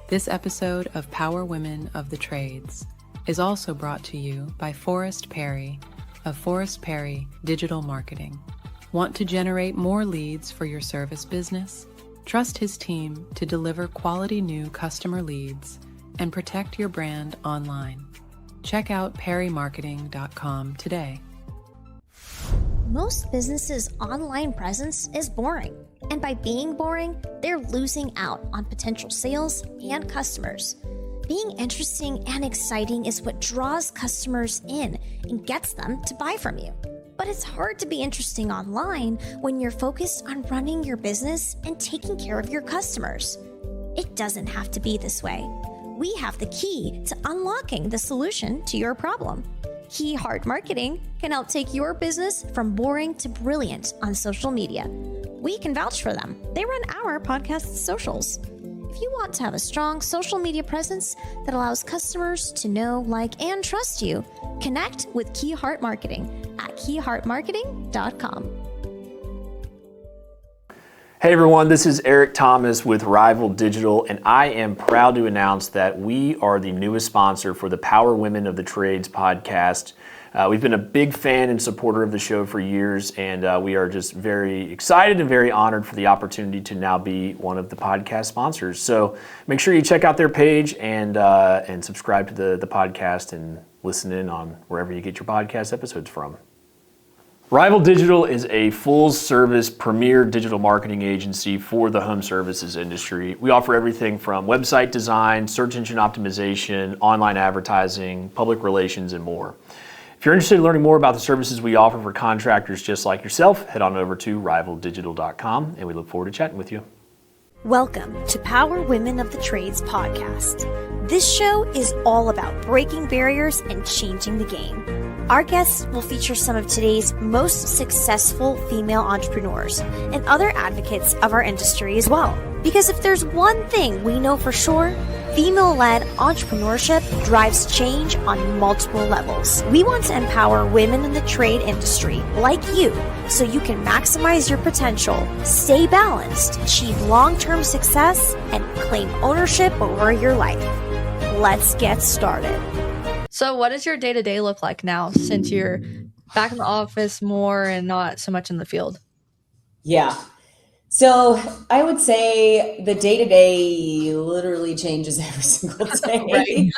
This episode of Power Women of the Trades is also brought to you by Forrest Perry of Forrest Perry Digital Marketing. Want to generate more leads for your service business? Trust his team to deliver quality new customer leads and protect your brand online. Check out perrymarketing.com today. Most businesses' online presence is boring, and by being boring, they're losing out on potential sales and customers. Being interesting and exciting is what draws customers in and gets them to buy from you. But it's hard to be interesting online when you're focused on running your business and taking care of your customers. It doesn't have to be this way. We have the key to unlocking the solution to your problem. Key Heart Marketing can help take your business from boring to brilliant on social media. We can vouch for them. They run our podcast socials. If you want to have a strong social media presence that allows customers to know, like, and trust you, connect with Key Heart Marketing at keyheartmarketing.com. Hey everyone, this is Eric Thomas with Rival Digital, and I am proud to announce that we are the newest sponsor for the Power Women of the Trades podcast. We've been a big fan and supporter of the show for years, and we are just very excited and very honored for the opportunity to now be one of the podcast sponsors. So make sure you check out their page and subscribe to the podcast and listen in on wherever you get your podcast episodes from. Rival Digital is a full-service premier digital marketing agency for the home services industry. We offer everything from website design, search engine optimization, online advertising, public relations, and more. If you're interested in learning more about the services we offer for contractors just like yourself, head on over to rivaldigital.com, and we look forward to chatting with you. Welcome to Power Women of the Trades podcast. This show is all about breaking barriers and changing the game. Our guests will feature some of today's most successful female entrepreneurs and other advocates of our industry as well. Because if there's one thing we know for sure, female-led entrepreneurship drives change on multiple levels. We want to empower women in the trade industry like you so you can maximize your potential, stay balanced, achieve long-term success, and claim ownership over your life. Let's get started. So what does your day-to-day look like now since you're back in the office more and not so much in the field? Yeah. So I would say the day-to-day literally changes every single day. Right.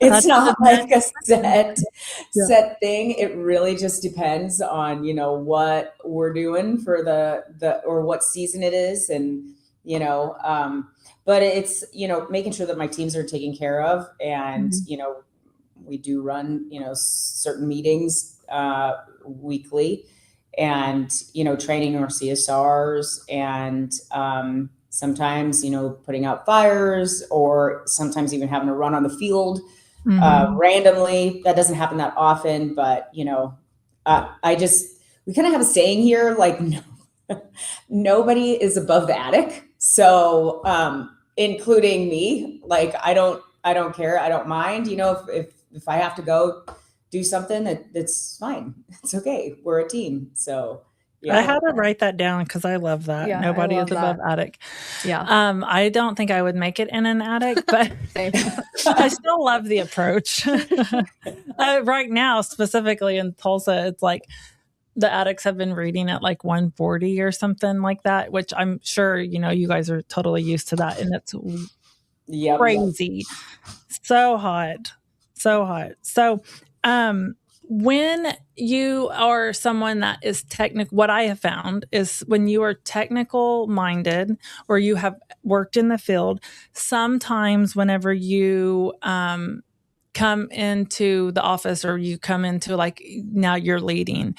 It's not like a set thing. It really just depends on, what we're doing for the or what season it is. And, but it's, making sure that my teams are taken care of. And, we do run, certain meetings weekly and, training our CSRs and sometimes, putting out fires or sometimes even having to run on the field randomly. That doesn't happen that often, but, we kind of have a saying here, like, nobody is above the attic. So including me, like, I don't care. I don't mind, if I have to go do something, that's fine. It's okay. We're a team. So yeah. I had to write that down because I love that. Yeah, Nobody is above attic. Yeah. I don't think I would make it in an attic, but I still love the approach. Right now, specifically in Tulsa, it's like the attics have been reading at like 140 or something like that, which I'm sure, you guys are totally used to that. And it's crazy. So hot. So, when you are someone that is technical, what I have found is when you are technical minded or you have worked in the field, sometimes whenever you come into the office or you come into like now you're leading,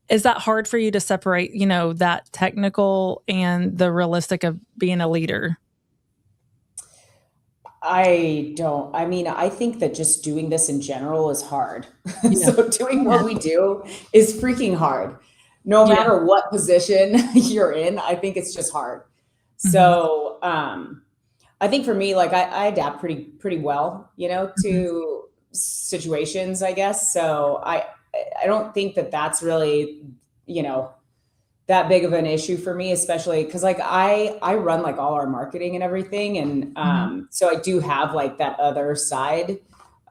is that hard for you to separate, that technical and the realistic of being a leader? I think that just doing this in general is hard. Yeah. So doing what we do is freaking hard. No matter what position you're in, I think it's just hard. Mm-hmm. So I think for me, like I adapt pretty well, to situations, I guess. So I don't think that that's really, that big of an issue for me, especially because like I run like all our marketing and everything, and so I do have like that other side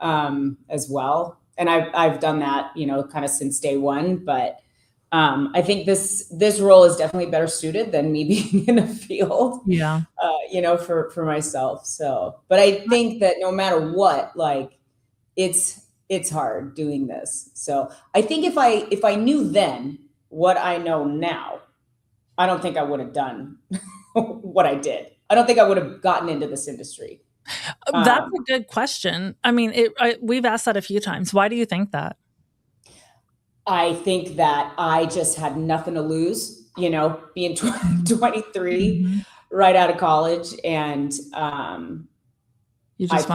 as well, and I've done that, you know, kind of since day one. But I think this role is definitely better suited than me being in a field, Yeah. you know, for myself. So, but I think that no matter what, like it's hard doing this. So I think if I knew then what I know now, I don't think I would have done what I did. I don't think I would have gotten into this industry. That's a good question. I mean, we've asked that a few times. Why do you think that? I think that I just had nothing to lose, you know, being 23, right out of college. And You just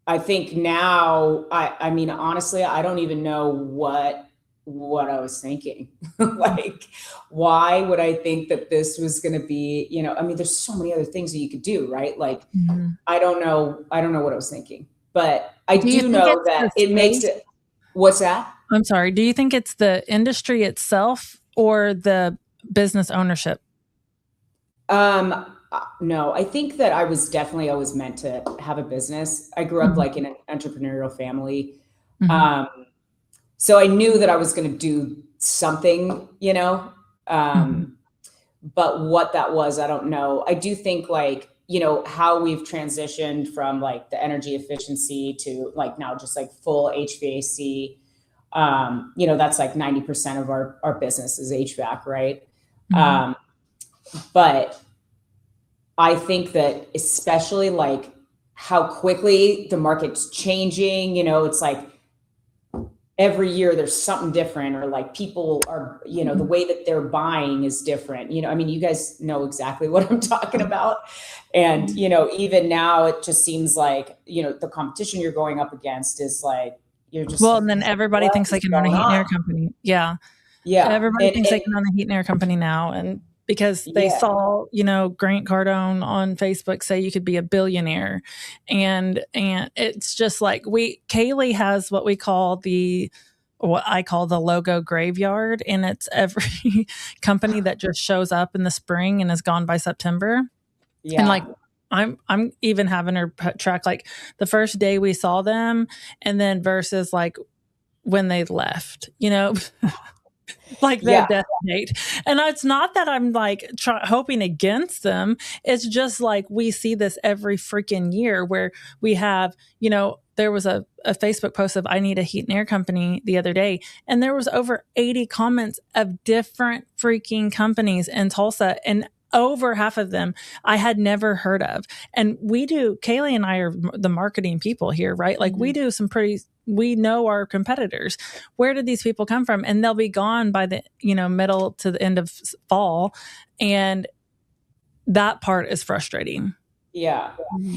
I think now, I mean, honestly, I don't even know what I was thinking. Like, why would I think that this was going to be, you know, I mean, there's so many other things that you could do, right? Like, I don't know what I was thinking, but I do know that it makes it, what's that? I'm sorry. Do you think it's the industry itself or the business ownership? No, I think that I was definitely always meant to have a business. I grew up like in an entrepreneurial family. So I knew that I was going to do something, you know, but what that was, I don't know. I do think like, you know, how we've transitioned from like the energy efficiency to like now just like full HVAC. You know, that's like 90% of our business is HVAC, right? But I think that especially like how quickly the market's changing, you know, it's like every year there's something different, or like people are, you know, the way that they're buying is different. You know, I mean, you guys know exactly what I'm talking about. And, you know, even now it just seems like, you know, the competition you're going up against is like, you're just and then everybody thinks they can own a heat and air company. Yeah. Everybody thinks they can own a heat and air company now. And because they saw, you know, Grant Cardone on Facebook say you could be a billionaire. And it's just like Kaylee has what I call the logo graveyard. And it's every company that just shows up in the spring and is gone by September. Yeah. And like, I'm even having her track like the first day we saw them and then versus like when they left, you know, like their death date. And it's not that I'm like hoping against them. It's just like we see this every freaking year where we have, you know, there was a Facebook post of I need a heat and air company the other day. And there was over 80 comments of different freaking companies in Tulsa. And over half of them I had never heard of. And Kaylee and I are the marketing people here, right? Like we do we know our competitors. Where did these people come from? And they'll be gone by the, you know, middle to the end of fall. And that part is frustrating. Yeah.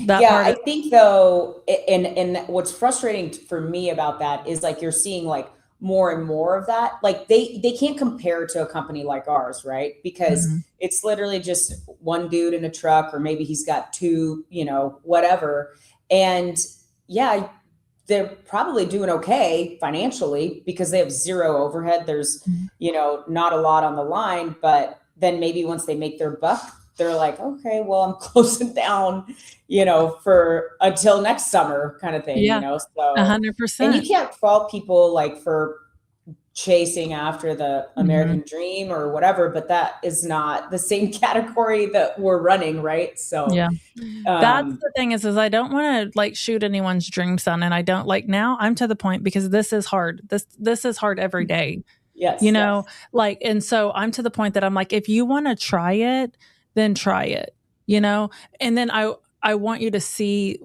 I think though, and what's frustrating for me about that is like, you're seeing like more and more of that. Like they can't compare to a company like ours, right? Because it's literally just one dude in a truck, or maybe he's got two, you know, whatever. And yeah, they're probably doing okay financially because they have zero overhead. There's, you know, not a lot on the line, but then maybe once they make their buck, they're like, okay, well, I'm closing down, you know, for until next summer kind of thing, you know? So 100%. And you can't fault people like for chasing after the American dream or whatever, but that is not the same category that we're running, right? So that's the thing is I don't want to like shoot anyone's dreams down, and I don't like now I'm to the point because this is hard. This is hard every day. Yes. You know, like, and so I'm to the point that I'm like, if you want to try it, then try it, you know? And then I want you to see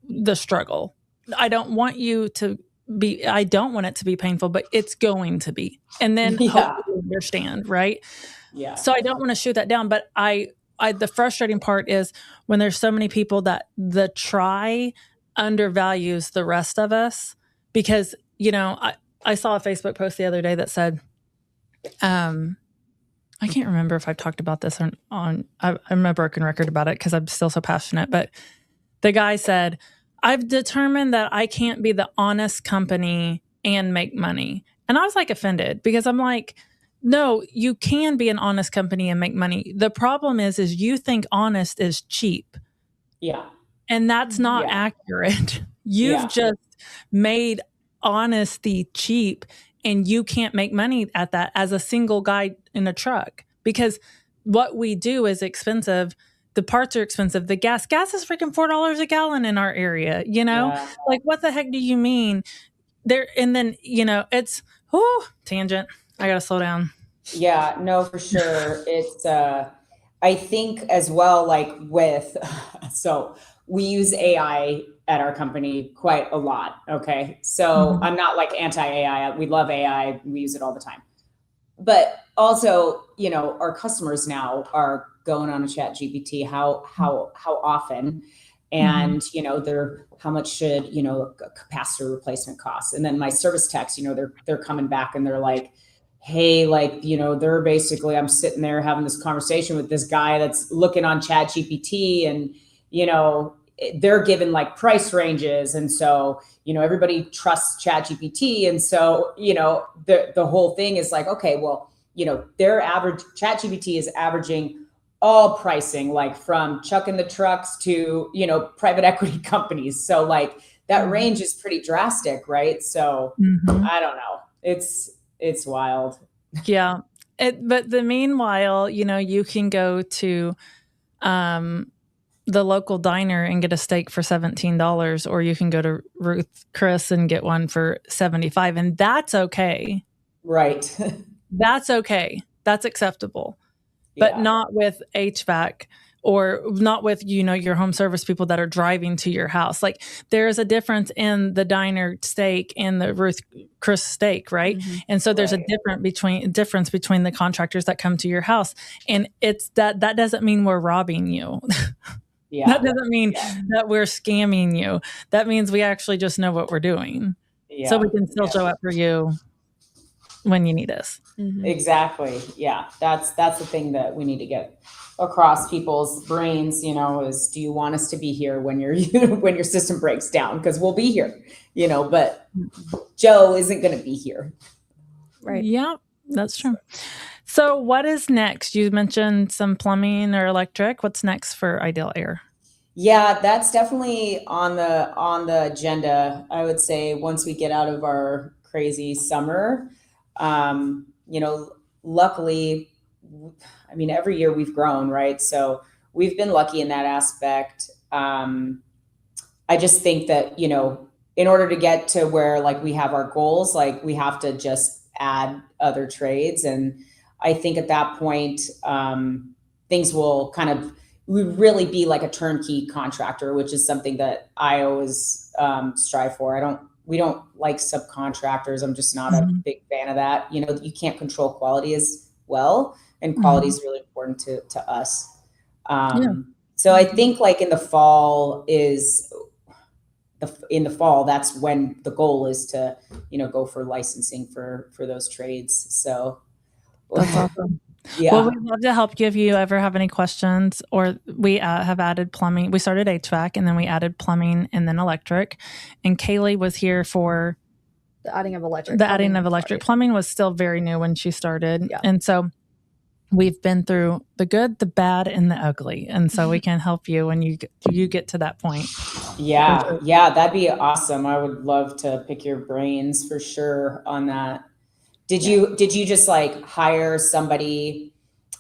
the struggle. I don't want it to be painful, but it's going to be. And then hopefully you understand, right? Yeah. So I don't want to shoot that down, but the frustrating part is when there's so many people that the try undervalues the rest of us, because, you know, I saw a Facebook post the other day that said, I can't remember if I've talked about this I'm a broken record about it because I'm still so passionate, but the guy said, I've determined that I can't be the honest company and make money. And I was like offended because I'm like, No, you can be an honest company and make money. The problem is you think honest is cheap. Yeah. And that's not accurate. You've just made honesty cheap, and you can't make money at that as a single guy in a truck, because what we do is expensive. The parts are expensive. The gas is freaking $4 a gallon in our area, you know? Yeah. Like, what the heck do you mean? There, and then, it's tangent. I gotta slow down. Yeah, no, for sure. It's I think as well, like with so we use AI at our company quite a lot. Okay. So I'm not like anti-AI. We love AI. We use it all the time. But also, our customers now are going on a chat GPT, how often, and they're how much should a capacitor replacement cost. And then my service techs, they're coming back and they're like, hey, like, they're basically, I'm sitting there having this conversation with this guy that's looking on chat GPT, and they're given like price ranges, and so everybody trusts chat GPT, and so the whole thing is like, okay, well, their average chat GPT is averaging all pricing, like from chucking the trucks to private equity companies, so like that range is pretty drastic, right? So I don't know, it's wild. Yeah. But the meanwhile, you can go to the local diner and get a steak for $17, or you can go to Ruth Chris and get one for $75, and that's okay. Right. That's okay. That's acceptable. But not with HVAC, or not with, your home service people that are driving to your house. Like, there's a difference in the diner steak and the Ruth Chris steak, right? And so there's a difference between the contractors that come to your house. And it's that doesn't mean we're robbing you. That doesn't mean that we're scamming you. That means we actually just know what we're doing. So we can still show up for you when you need us. Exactly. Yeah. That's the thing that we need to get across people's brains, is, do you want us to be here when when your system breaks down? Because we'll be here, but Joe isn't going to be here. Right. Yeah, that's true. So what is next? You mentioned some plumbing or electric. What's next for Ideal Air? Yeah, that's definitely on the agenda. I would say once we get out of our crazy summer, luckily, I mean, every year we've grown, right? So we've been lucky in that aspect. I just think that, in order to get to where like we have our goals, like we have to just add other trades. And I think at that point, things will we really be like a turnkey contractor, which is something that I always strive for. We don't like subcontractors. I'm just not a big fan of that. You can't control quality as well, and quality is really important to us. So I think like in the fall, that's when the goal is to, go for licensing for those trades. So that's awesome. Yeah. Well, we'd love to help you if you ever have any questions, or we have added plumbing. We started HVAC, and then we added plumbing and then electric. And Kaylee was here for the adding of electric. Plumbing was still very new when she started. Yeah. And so we've been through the good, the bad, and the ugly. And so we can help you when you get to that point. Yeah. Sure. Yeah, that'd be awesome. I would love to pick your brains for sure on that. Did you just like hire somebody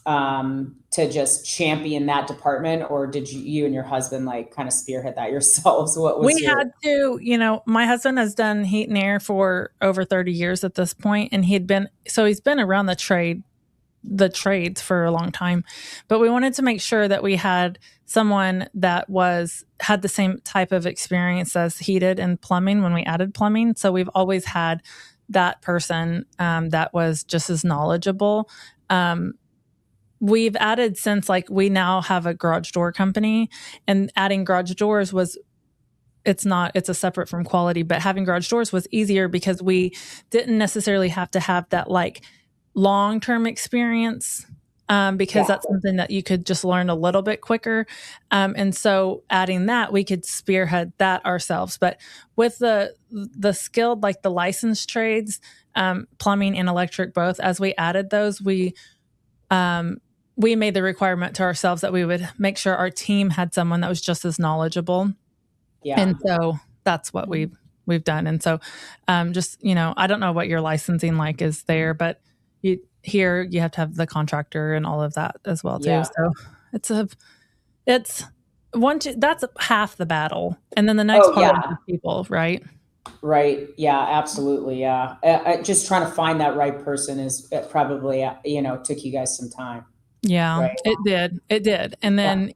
to just champion that department, or did you and your husband like kind of spearhead that yourselves? What was had to, my husband has done heat and air for over 30 years at this point, and he's been around the trades for a long time, but we wanted to make sure that we had someone that had the same type of experience as heated and plumbing when we added plumbing. So we've always had that person that was just as knowledgeable. We've added since, like, we now have a garage door company, and adding garage doors it's a separate from quality, but having garage doors was easier because we didn't necessarily have to have that like long-term experience because that's something that you could just learn a little bit quicker. And so adding that, we could spearhead that ourselves. But with the skilled, like the licensed trades, plumbing and electric both, as we added those, we made the requirement to ourselves that we would make sure our team had someone that was just as knowledgeable. Yeah. And so that's what we've done. And so just, I don't know what your licensing like is there, but here you have to have the contractor and all of that as well too. Yeah. So that's half the battle. And then the next part is people, right? Right. Yeah, absolutely. Yeah. Just trying to find that right person is probably, took you guys some time. Yeah, right? It did. And then,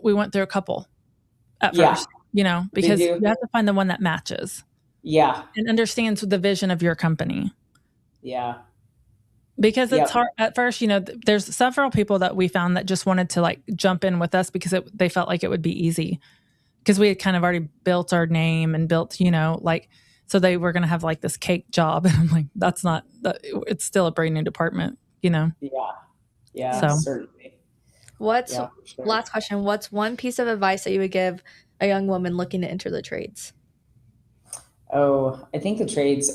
we went through a couple at first, because you have to find the one that matches. Yeah. And understands the vision of your company. Yeah. Because it's hard at first, there's several people that we found that just wanted to like jump in with us because they felt like it would be easy because we had kind of already built our name and built, so they were going to have like this cake job. And I'm like, it's still a brand new department, Yeah. Yeah. So. Certainly. Last question. What's one piece of advice that you would give a young woman looking to enter the trades? Oh, I think the trades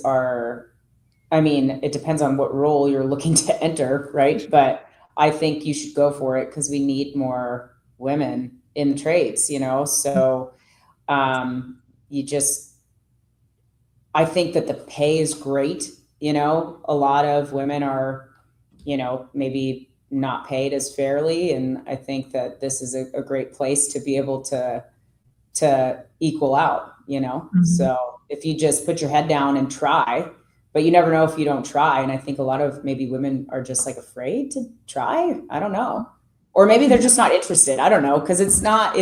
it depends on what role you're looking to enter, right? But I think you should go for it because we need more women in the trades, So I think that the pay is great. A lot of women are, maybe not paid as fairly. And I think that this is a great place to be able to equal out, Mm-hmm. So if you just put your head down and try, but you never know if you don't try. And I think a lot of maybe women are just like afraid to try. I don't know. Or maybe they're just not interested. I don't know. Cause it's not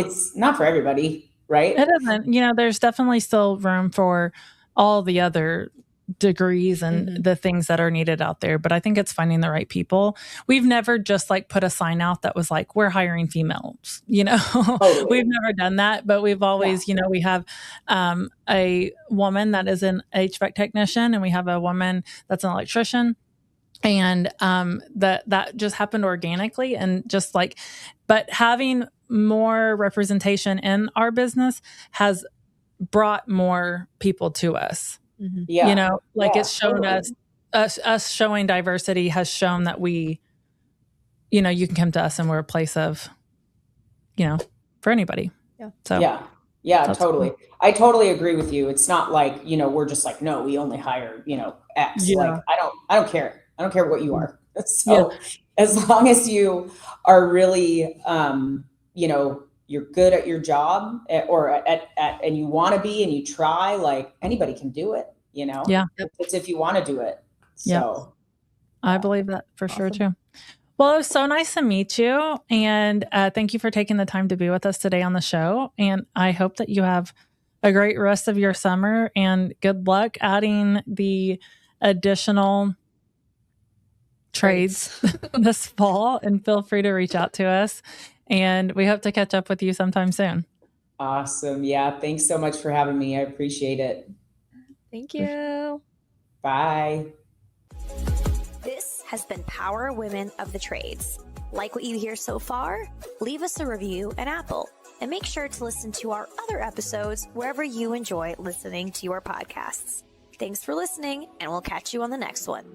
for everybody. Right. It isn't, there's definitely still room for all the other degrees and the things that are needed out there. But I think it's finding the right people. We've never just like put a sign out that was like, we're hiring females, Totally. We've never done that, but we've always, we have a woman that is an HVAC technician and we have a woman that's an electrician. And that just happened organically and just like, but having more representation in our business has brought more people to us. Mm-hmm. Yeah. It's shown totally. us showing diversity has shown that we, you can come to us and we're a place of, for anybody. Yeah. So yeah, totally. Cool. I totally agree with you. It's not like, we're just like, no, we only hire, X. Yeah. Like, I don't care. I don't care what you are. So as long as you are really, you're good at your job and you want to be and you try, like anybody can do it, Yeah. It's if you want to do it. So I believe that for sure too. Well, it was so nice to meet you. And thank you for taking the time to be with us today on the show. And I hope that you have a great rest of your summer and good luck adding the additional trades this fall. And feel free to reach out to us. And we hope to catch up with you sometime soon. Awesome. Yeah. Thanks so much for having me. I appreciate it. Thank you. Bye. This has been Power Women of the Trades. Like what you hear so far? Leave us a review in Apple and make sure to listen to our other episodes wherever you enjoy listening to your podcasts. Thanks for listening, and we'll catch you on the next one.